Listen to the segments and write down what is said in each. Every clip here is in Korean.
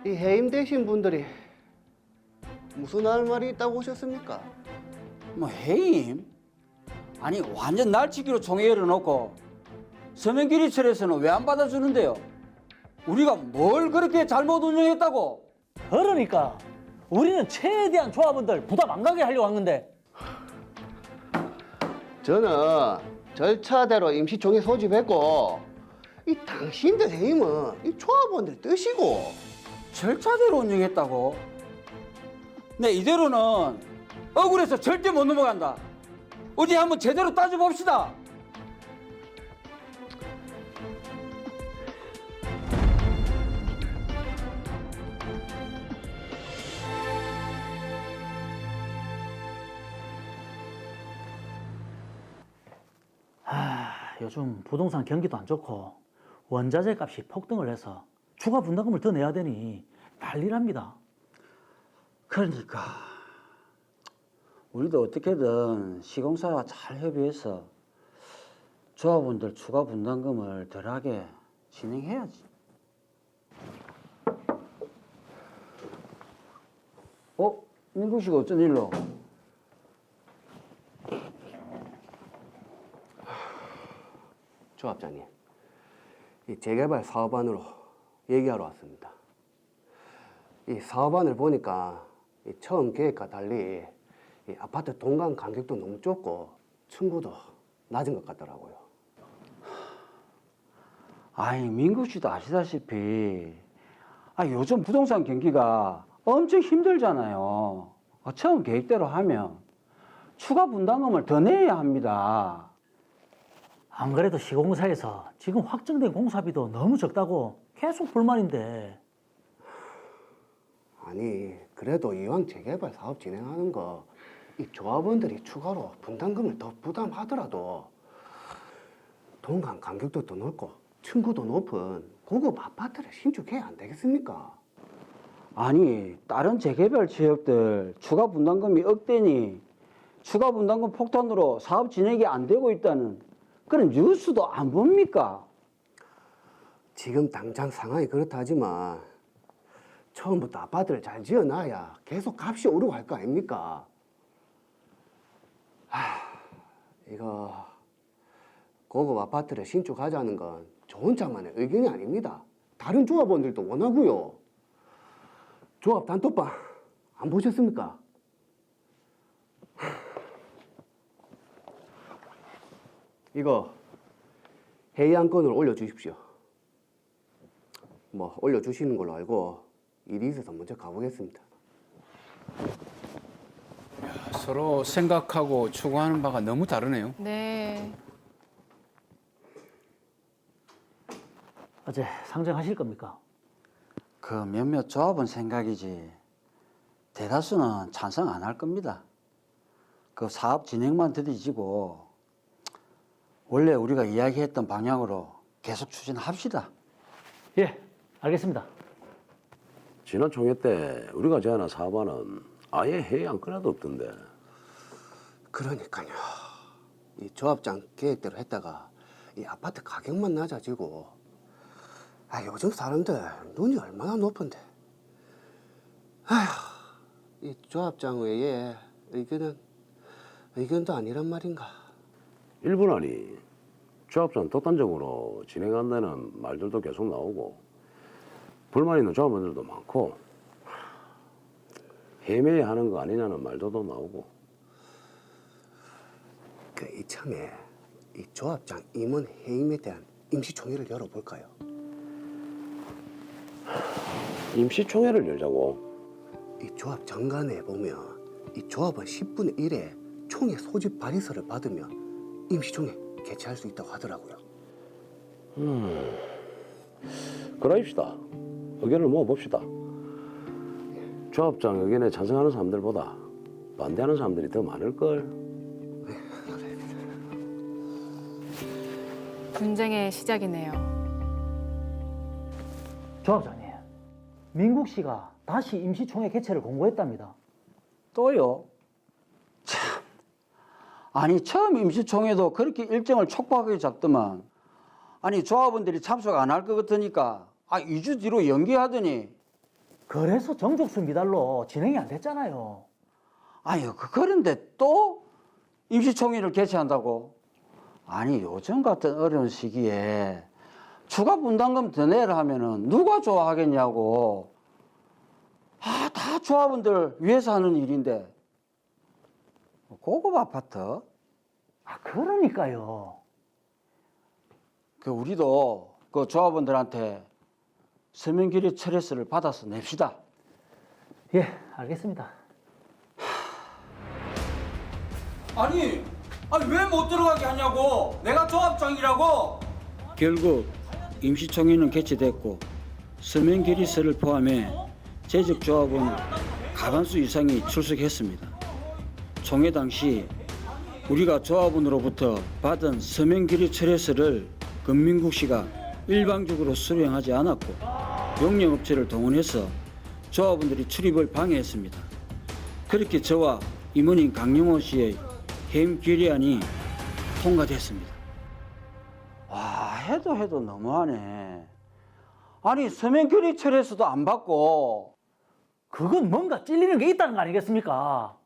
이 해임되신 분들이 무슨 할 말이 있다고 오셨습니까? 뭐 해임? 아니 완전 날치기로 총회 열어놓고 서명기리철에서는 왜 안 받아주는데요? 우리가 뭘 그렇게 잘못 운영했다고? 그러니까 우리는 최대한 조합원들 부담 안 가게 하려고 한 건데. 저는 절차대로 임시총회 소집했고 이 당신들 해임은 이 조합원들 뜻이고. 절차대로 운영했다고? 네, 이대로는 억울해서 절대 못 넘어간다. 어디 한번 제대로 따져봅시다. 요즘 부동산 경기도 안 좋고 원자재 값이 폭등을 해서 추가 분담금을 더 내야 되니 난리랍니다. 그러니까 우리도 어떻게든 시공사와 잘 협의해서 조합원들 추가 분담금을 덜하게 진행해야지. 민국 씨가 어쩐 일로? 조합장님, 이 재개발 사업안으로 얘기하러 왔습니다. 이 사업안을 보니까 이 처음 계획과 달리 이 아파트 동간 간격도 너무 좁고 층고도 낮은 것 같더라고요. 아니, 민국 씨도 아시다시피 요즘 부동산 경기가 엄청 힘들잖아요. 처음 계획대로 하면 추가 분담금을 더 내야 합니다. 안 그래도 시공사에서 지금 확정된 공사비도 너무 적다고 계속 불만인데. 아니, 그래도 이왕 재개발 사업 진행하는 거 이 조합원들이 추가로 분담금을 더 부담하더라도 동간 간격도 더 넓고 층고도 높은 고급 아파트를 신축해야 안 되겠습니까? 아니, 다른 재개발 지역들 추가 분담금이 억대니 추가 분담금 폭탄으로 사업 진행이 안 되고 있다는 그런 뉴스도 안 봅니까? 지금 당장 상황이 그렇다 하지만 처음부터 아파트를 잘 지어놔야 계속 값이 오르고 할 거 아닙니까? 이거 고급 아파트를 신축하자는 건 저 혼자만의 의견이 아닙니다. 다른 조합원들도 원하고요. 조합 단톡방 안 보셨습니까? 이거 회의 안건을 올려주십시오. 뭐 올려주시는 걸로 알고 일이 있어서 먼저 가보겠습니다. 서로 생각하고 추구하는 바가 너무 다르네요. 네. 어제 상정하실 겁니까? 그 몇몇 조합원 생각이지 대다수는 찬성 안 할 겁니다. 그 사업 진행만 더디지고 원래 우리가 이야기했던 방향으로 계속 추진합시다. 예, 알겠습니다. 지난 총회 때 우리가 제안한 사업안은 아예 회의 안건에도 없던데. 그러니까요. 이 조합장 계획대로 했다가 이 아파트 가격만 낮아지고 요즘 사람들 눈이 얼마나 높은데. 이 조합장 외에 의견도 아니란 말인가. 일본안이 조합장 독단적으로 진행한다는 말들도 계속 나오고 불만 있는 조합원들도 많고 해매야 하는 거 아니냐는 말도 나오고. 이참에 이 조합장 임원 해임에 대한 임시총회를 열어볼까요? 임시총회를 열자고. 이 조합 정관에 보면 이 조합원 10분의 1에 총회 소집 발의서를 받으면 임시총회 개최할 수 있다고 하더라고요. 그러합시다. 의견을 모아봅시다. 조합장 의견에 찬성하는 사람들보다 반대하는 사람들이 더 많을걸. 분쟁의 시작이네요. 조합장님, 민국 씨가 다시 임시총회 개최를 공고했답니다. 또요? 참, 아니 처음 임시총회도 그렇게 일정을 촉박하게 잡더만 아니 조합원들이 참석 안 할 것 같으니까 2주 뒤로 연기하더니 그래서 정족수 미달로 진행이 안 됐잖아요. 아유, 그런데 또 임시총회를 개최한다고? 아니, 요즘 같은 어려운 시기에 추가 분담금 더 내라 하면은 누가 좋아하겠냐고. 아, 다 조합원들 위해서 하는 일인데. 고급 아파트? 아, 그러니까요. 우리도 그 조합원들한테 서명결의 철회서를 받아서 냅시다. 예, 알겠습니다. 아니 왜 못 들어가게 하냐고. 내가 조합장이라고. 결국 임시총회는 개최됐고 서명결의서를 포함해 재적 조합원 과반수 이상이 출석했습니다. 총회 당시 우리가 조합원으로부터 받은 서명결의 철회서를 금민국 씨가 일방적으로 수령하지 않았고 용역업체를 동원해서 조합원들이 출입을 방해했습니다. 그렇게 저와 임원인 강영호 씨의 해임 결의안이 통과됐습니다. 와, 해도 너무하네. 아니, 서명 결의 철회서도 안 받고. 그건 뭔가 찔리는 게 있다는 거 아니겠습니까?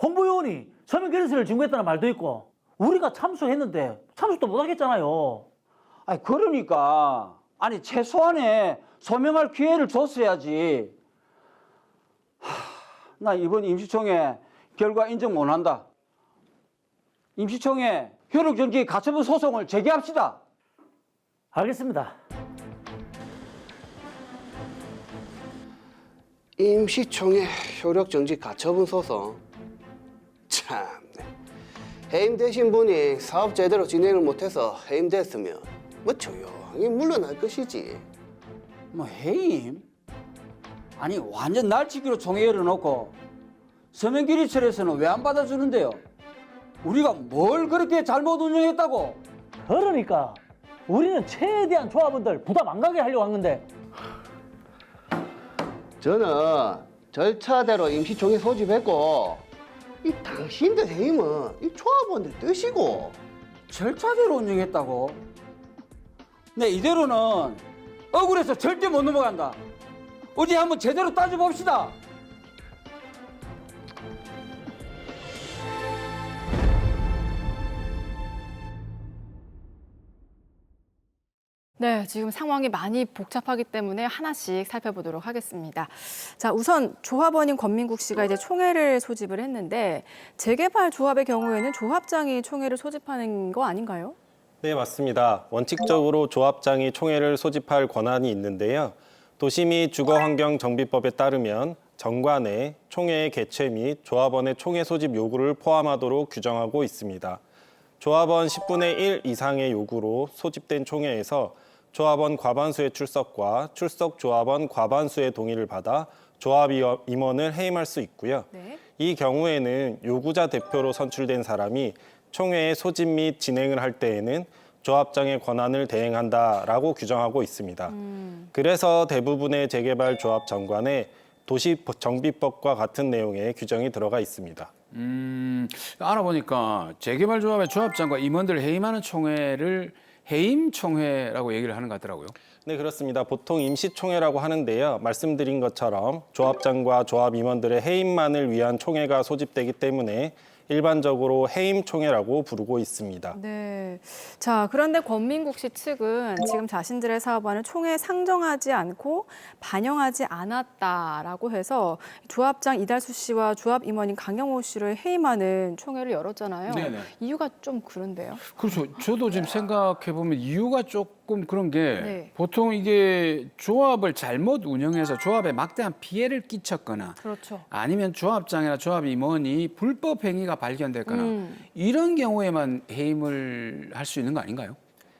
홍보요원이 서명 결의서를 진구했다는 말도 있고 우리가 참석했는데 참석도 못 하겠잖아요. 아니, 그러니까 아니 최소한의 소명할 기회를 줬어야지. 나 이번 임시총회 결과 인정 못 한다. 임시총회 효력정지 가처분 소송을 제기합시다. 알겠습니다. 임시총회 효력정지 가처분 소송. 참네. 해임되신 분이 사업 제대로 진행을 못해서 해임됐으면 뭐 조용히 물러날 것이지. 뭐 해임? 아니 완전 날치기로 총회 열어놓고 서명결의철에서는 왜 안 받아주는데요? 우리가 뭘 그렇게 잘못 운영했다고? 그러니까 우리는 최대한 조합원들 부담 안 가게 하려고 한 건데. 저는 절차대로 임시총회 소집했고 이 당신들 해임은 이 조합원들 뜻이고. 절차대로 운영했다고? 네, 이대로는 억울해서 절대 못 넘어간다. 어디 한번 제대로 따져봅시다. 네, 지금 상황이 많이 복잡하기 때문에 하나씩 살펴보도록 하겠습니다. 자, 우선 조합원인 권민국 씨가 이제 총회를 소집을 했는데 재개발 조합의 경우에는 조합장이 총회를 소집하는 거 아닌가요? 네, 맞습니다. 원칙적으로 조합장이 총회를 소집할 권한이 있는데요. 도시 및 주거환경정비법에 따르면 정관에 총회의 개최 및 조합원의 총회 소집 요구를 포함하도록 규정하고 있습니다. 조합원 10분의 1 이상의 요구로 소집된 총회에서 조합원 과반수의 출석과 출석 조합원 과반수의 동의를 받아 조합 임원을 해임할 수 있고요. 네. 이 경우에는 요구자 대표로 선출된 사람이 총회의 소집 및 진행을 할 때에는 조합장의 권한을 대행한다라고 규정하고 있습니다. 그래서 대부분의 재개발 조합 정관에 도시정비법과 같은 내용의 규정이 들어가 있습니다. 알아보니까 재개발 조합의 조합장과 임원들을 해임하는 총회를 해임 총회라고 얘기를 하는 것 같더라고요. 네, 그렇습니다. 보통 임시총회라고 하는데요. 말씀드린 것처럼 조합장과 조합 임원들의 해임만을 위한 총회가 소집되기 때문에 일반적으로 해임 총회라고 부르고 있습니다. 네. 자, 그런데 권민국 씨 측은 지금 자신들의 사업안을 총회에 상정하지 않고 반영하지 않았다라고 해서 조합장 이달수 씨와 조합 임원인 강영호 씨를 해임하는 총회를 열었잖아요. 네네. 이유가 좀 그런데요. 그렇죠. 저도 지금 생각해 보면 이유가 조금 그런 게 네. 보통 이게 조합을 잘못 운영해서 조합에 막대한 피해를 끼쳤거나 그렇죠. 아니면 조합장이나 조합 임원이 불법 행위가 발견됐거나 이런 경우에만 해임을 할 수 있는 거 아닌가요?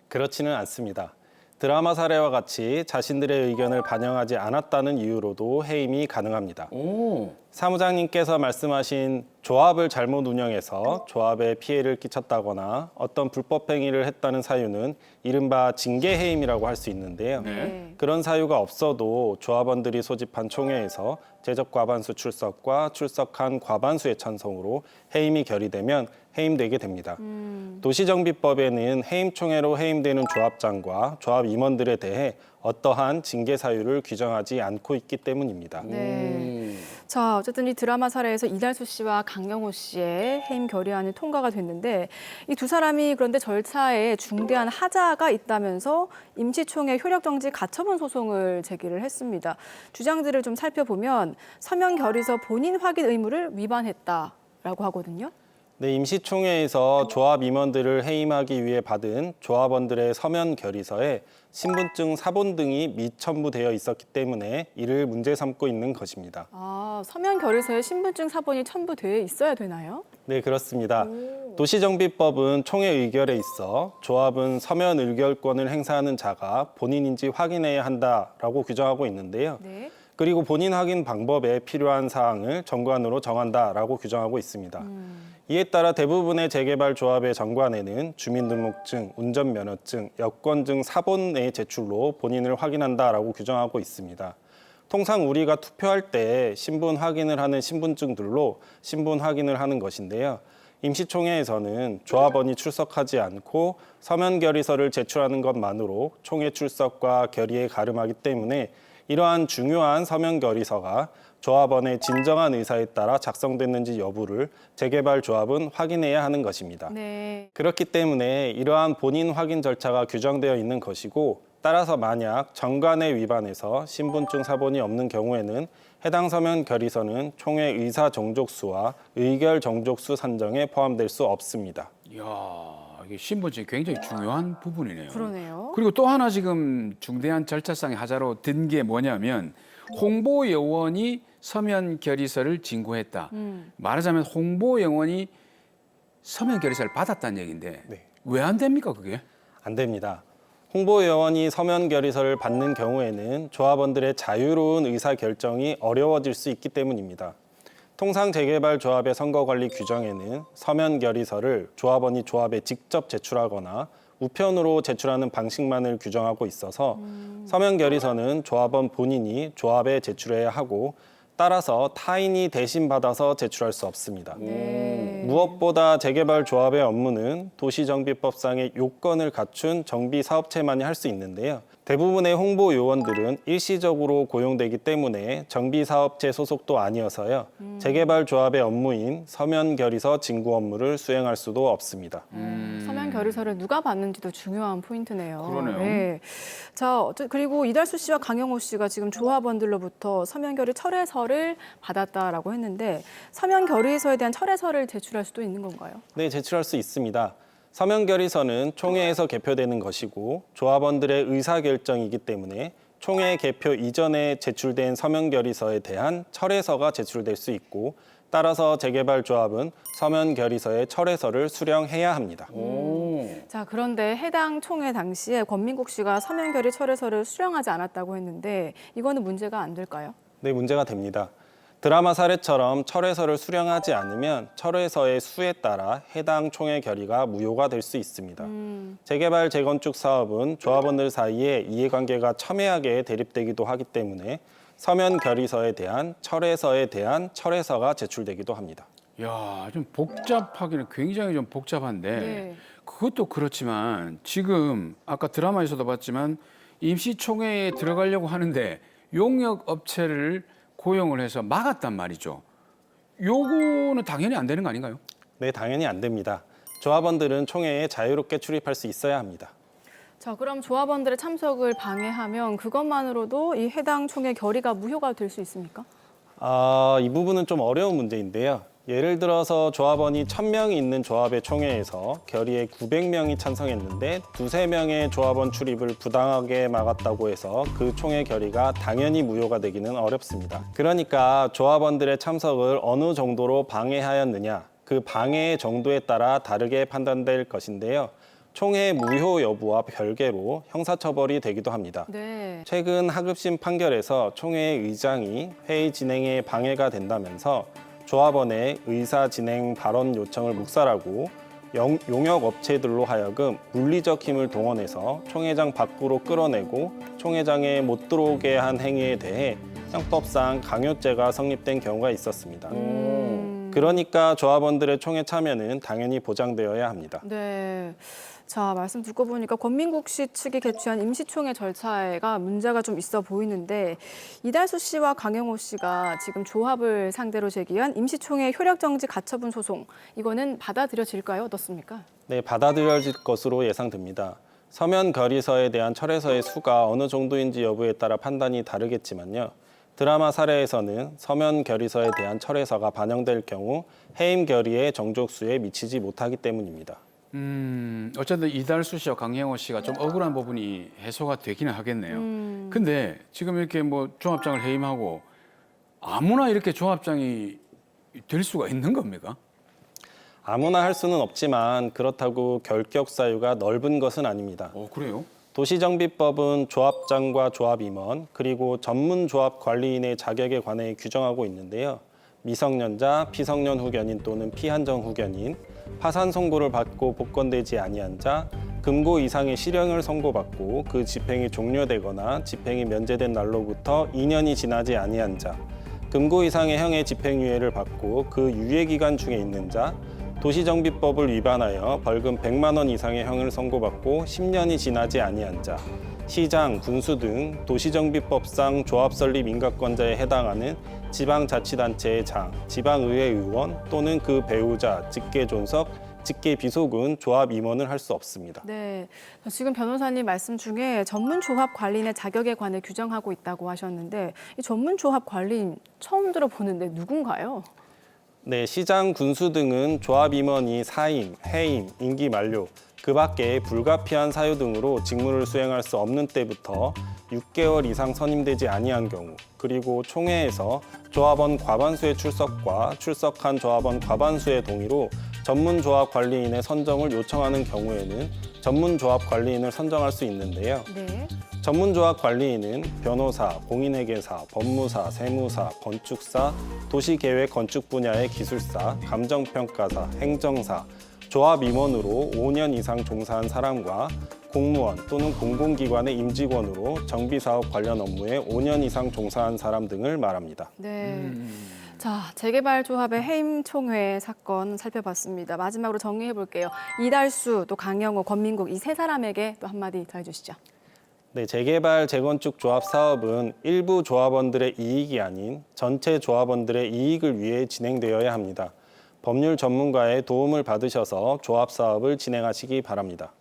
그렇지는 않습니다. 드라마 사례와 같이 자신들의 의견을 반영하지 않았다는 이유로도 해임이 가능합니다. 오. 사무장님께서 말씀하신 조합을 잘못 운영해서 조합에 피해를 끼쳤다거나 어떤 불법 행위를 했다는 사유는 이른바 징계해임이라고 할 수 있는데요. 네. 그런 사유가 없어도 조합원들이 소집한 총회에서 제적 과반수 출석과 출석한 과반수의 찬성으로 해임이 결의되면 해임되게 됩니다. 도시정비법에는 해임총회로 해임되는 조합장과 조합 임원들에 대해 어떠한 징계 사유를 규정하지 않고 있기 때문입니다. 네. 자, 어쨌든 이 드라마 사례에서 이달수 씨와 강영호 씨의 해임 결의안이 통과가 됐는데 이 두 사람이 그런데 절차에 중대한 하자가 있다면서 임시총회 효력정지 가처분 소송을 제기를 했습니다. 주장들을 좀 살펴보면 서면 결의서 본인 확인 의무를 위반했다라고 하거든요. 네, 임시총회에서 조합 임원들을 해임하기 위해 받은 조합원들의 서면 결의서에 신분증 사본 등이 미첨부되어 있었기 때문에 이를 문제 삼고 있는 것입니다. 아, 서면 결의서에 신분증 사본이 첨부되어 있어야 되나요? 네, 그렇습니다. 도시정비법은 총회 의결에 있어 조합은 서면 의결권을 행사하는 자가 본인인지 확인해야 한다라고 규정하고 있는데요. 네. 그리고 본인 확인 방법에 필요한 사항을 정관으로 정한다라고 규정하고 있습니다. 이에 따라 대부분의 재개발 조합의 정관에는 주민등록증, 운전면허증, 여권증 사본의 제출로 본인을 확인한다라고 규정하고 있습니다. 통상 우리가 투표할 때 신분 확인을 하는 신분증들로 신분 확인을 하는 것인데요. 임시총회에서는 조합원이 출석하지 않고 서면 결의서를 제출하는 것만으로 총회 출석과 결의에 가름하기 때문에 이러한 중요한 서면 결의서가 조합원의 진정한 의사에 따라 작성됐는지 여부를 재개발 조합은 확인해야 하는 것입니다. 네. 그렇기 때문에 이러한 본인 확인 절차가 규정되어 있는 것이고 따라서 만약 정관에 위반해서 신분증 사본이 없는 경우에는 해당 서면 결의서는 총회 의사 정족수와 의결 정족수 산정에 포함될 수 없습니다. 이야, 이게 신분증이 굉장히 중요한 부분이네요. 그러네요. 그리고 또 하나 지금 중대한 절차상의 하자로 든 게 뭐냐면 홍보 요원이 서면 결의서를 진구했다. 말하자면 홍보 요원이 서면 결의서를 받았다는 얘기인데 네. 왜 안 됩니까 그게? 안 됩니다. 홍보요원이 서면 결의서를 받는 경우에는 조합원들의 자유로운 의사결정이 어려워질 수 있기 때문입니다. 통상 재개발 조합의 선거관리 규정에는 서면 결의서를 조합원이 조합에 직접 제출하거나 우편으로 제출하는 방식만을 규정하고 있어서 서면 결의서는 조합원 본인이 조합에 제출해야 하고 따라서 타인이 대신 받아서 제출할 수 없습니다. 네. 무엇보다 재개발 조합의 업무는 도시정비법상의 요건을 갖춘 정비사업체만이 할 수 있는데요. 대부분의 홍보 요원들은 일시적으로 고용되기 때문에 정비사업체 소속도 아니어서요. 재개발 조합의 업무인 서면 결의서 진구 업무를 수행할 수도 없습니다. 서면 결의서를 누가 받는지도 중요한 포인트네요. 그러네요. 네. 자, 그리고 이달수 씨와 강영호 씨가 지금 조합원들로부터 서면 결의 철회서를 받았다라고 했는데 서면 결의서에 대한 철회서를 제출할 수도 있는 건가요? 네, 제출할 수 있습니다. 서면 결의서는 총회에서 개표되는 것이고 조합원들의 의사결정이기 때문에 총회 개표 이전에 제출된 서면 결의서에 대한 철회서가 제출될 수 있고 따라서 재개발 조합은 서면 결의서의 철회서를 수령해야 합니다. 자, 그런데 해당 총회 당시에 권민국 씨가 서면 결의 철회서를 수령하지 않았다고 했는데 이거는 문제가 안 될까요? 네, 문제가 됩니다. 드라마 사례처럼 철회서를 수령하지 않으면 철회서의 수에 따라 해당 총회 결의가 무효가 될 수 있습니다. 재개발, 재건축 사업은 조합원들 사이에 이해관계가 첨예하게 대립되기도 하기 때문에 서면 결의서에 대한 철회서에 대한 철회서가 제출되기도 합니다. 야, 좀 복잡하기는 굉장히 좀 복잡한데 네. 그것도 그렇지만 지금 아까 드라마에서도 봤지만 임시총회에 들어가려고 하는데 용역 업체를 고용을 해서 막았단 말이죠. 요거는 당연히 안 되는 거 아닌가요? 네, 당연히 안 됩니다. 조합원들은 총회에 자유롭게 출입할 수 있어야 합니다. 자, 그럼 조합원들의 참석을 방해하면 그것만으로도 이 해당 총회 결의가 무효가 될 수 있습니까? 이 부분은 좀 어려운 문제인데요. 예를 들어서 조합원이 1000명이 있는 조합의 총회에서 결의에 900명이 찬성했는데 두세 명의 조합원 출입을 부당하게 막았다고 해서 그 총회 결의가 당연히 무효가 되기는 어렵습니다. 그러니까 조합원들의 참석을 어느 정도로 방해하였느냐, 그 방해의 정도에 따라 다르게 판단될 것인데요. 총회 무효 여부와 별개로 형사처벌이 되기도 합니다. 네. 최근 하급심 판결에서 총회 의장이 회의 진행에 방해가 된다면서 조합원의 의사 진행 발언 요청을 묵살하고 용역 업체들로 하여금 물리적 힘을 동원해서 총회장 밖으로 끌어내고 총회장에 못 들어오게 한 행위에 대해 형법상 강요죄가 성립된 경우가 있었습니다. 그러니까 조합원들의 총회 참여는 당연히 보장되어야 합니다. 네. 자, 말씀 듣고 보니까 권민국 씨 측이 개최한 임시총회 절차가 문제가 좀 있어 보이는데 이달수 씨와 강영호 씨가 지금 조합을 상대로 제기한 임시총회 효력정지 가처분 소송 이거는 받아들여질까요? 어떻습니까? 네, 받아들여질 것으로 예상됩니다. 서면 결의서에 대한 철회서의 수가 어느 정도인지 여부에 따라 판단이 다르겠지만요. 드라마 사례에서는 서면 결의서에 대한 철회서가 반영될 경우 해임 결의의 정족수에 미치지 못하기 때문입니다. 어쨌든 이달수 씨와 강영호 씨가 좀 억울한 부분이 해소가 되기는 하겠네요. 근데 지금 이렇게 뭐 조합장을 해임하고 아무나 이렇게 조합장이 될 수가 있는 겁니까? 아무나 할 수는 없지만 그렇다고 결격 사유가 넓은 것은 아닙니다. 그래요? 도시정비법은 조합장과 조합임원 그리고 전문조합 관리인의 자격에 관해 규정하고 있는데요. 미성년자, 피성년 후견인 또는 피한정 후견인, 파산 선고를 받고 복권되지 아니한 자, 금고 이상의 실형을 선고받고 그 집행이 종료되거나 집행이 면제된 날로부터 2년이 지나지 아니한 자, 금고 이상의 형의 집행유예를 받고 그 유예기간 중에 있는 자, 도시정비법을 위반하여 벌금 100만 원 이상의 형을 선고받고 10년이 지나지 아니한 자, 시장, 군수 등 도시정비법상 조합설립 인가권자에 해당하는 지방자치단체의 장, 지방의회 의원 또는 그 배우자, 직계존속, 직계비속은 조합 임원을 할 수 없습니다. 네. 지금 변호사님 말씀 중에 전문조합 관리인의 자격에 관해 규정하고 있다고 하셨는데 이 전문조합 관리인 처음 들어보는데 누군가요? 네, 시장, 군수 등은 조합 임원이 사임, 해임, 임기 만료, 그 밖에 불가피한 사유 등으로 직무를 수행할 수 없는 때부터 6개월 이상 선임되지 아니한 경우, 그리고 총회에서 조합원 과반수의 출석과 출석한 조합원 과반수의 동의로 전문조합 관리인의 선정을 요청하는 경우에는 전문조합 관리인을 선정할 수 있는데요. 네. 전문조합 관리인은 변호사, 공인회계사, 법무사, 세무사, 건축사, 도시계획 건축 분야의 기술사, 감정평가사, 행정사, 조합 임원으로 5년 이상 종사한 사람과 공무원 또는 공공기관의 임직원으로 정비사업 관련 업무에 5년 이상 종사한 사람 등을 말합니다. 네. 자, 재개발 조합의 해임 총회 사건 살펴봤습니다. 마지막으로 정리해 볼게요. 이달수, 또 강영호, 권민국 이 세 사람에게 또 한마디 더 해주시죠. 네, 재개발, 재건축 조합 사업은 일부 조합원들의 이익이 아닌 전체 조합원들의 이익을 위해 진행되어야 합니다. 법률 전문가의 도움을 받으셔서 조합 사업을 진행하시기 바랍니다.